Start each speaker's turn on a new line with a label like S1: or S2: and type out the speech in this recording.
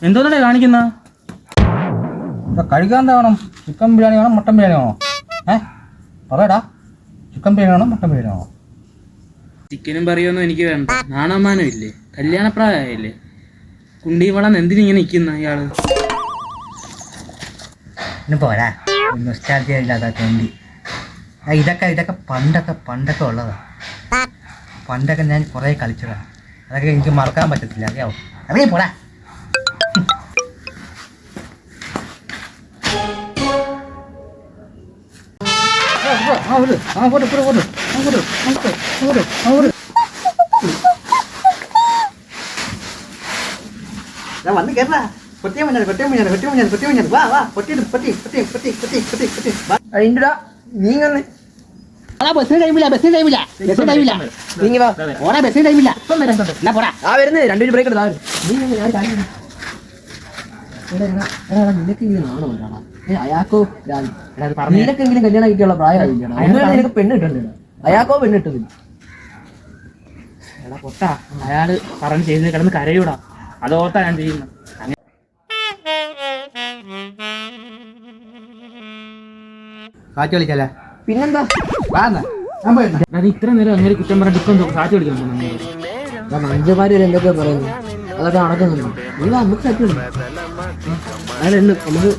S1: എന്തോന്നേ കാണിക്കുന്ന?
S2: കഴിക്കാൻ എന്താ വേണം? ചിക്കൻ ബിരിയാണി വേണം, മട്ടൻ ബിരിയാണി വേണോ? പറയടാ, ചിക്കൻ ബിരിയാണി വേണം, മട്ടൻ ബിരിയാണി വേണോ?
S1: ചിക്കനും പറയുമൊന്നും എനിക്ക് വേണ്ട. നാണമാനം ഇല്ലേ? കല്യാണപ്രായമായില്ലേ? കുണ്ടിയും വളർന്ന് എന്തിനിങ്ങനെ നിൽക്കുന്ന ഇയാള്?
S2: ഇന്ന് പോരാ, നൊസ്റ്റാൾജിയ ഇല്ലാത്ത വേണ്ടി. ഇതൊക്കെ പണ്ടൊക്കെ ഉള്ളതാണ്. പണ്ടൊക്കെ ഞാൻ കുറേ കളിച്ചതാണ്. അതൊക്കെ എനിക്ക് മറക്കാൻ പറ്റത്തില്ല, അറിയാവോ? അറിയാം പോരാ. വന്ന് കേരള നീങ്ങന്ന് ബസ്സിന് ടൈമില്ല ബസ്സിന് ടൈമില്ല എന്നാ പോടാ. ആ വരുന്നത് 2 മിനിറ്റ് ബ്രേക്ക് എടുത്താ നിനക്ക് അയാൾക്കോ നിനക്കെങ്കിലും കല്യാണം കഴിക്കാനുള്ള പ്രായമായില്ല. നിനക്ക് പെണ്ണ് കിട്ടുന്നുണ്ട്, അയാൾക്കോ പെണ്ണ് കിട്ടുന്നില്ല.
S1: എടാ പൊട്ടാ, അയാള് പറഞ്ഞ് ചെയ്ത് കിടന്ന് കരയൂടാ, അതോർത്താ ഞാൻ ചെയ്യുന്നത്.
S2: കാറ്റ് കളിക്കല്ലേ? പിന്നെന്താ?
S1: അത് ഇത്ര നേരം അങ്ങനെ കുറ്റം പറഞ്ഞിട്ട് ഇപ്പം സാറ്റ് കളിക്കണം.
S2: മനുഷ്യന്മാര് എന്തൊക്കെ പറയുന്നു, അതൊക്കെ നടക്കുന്നുണ്ടോ? നീ നമുക്ക് സാറ്റ് കളിക്കാം. അതെല്ലാം നമുക്ക്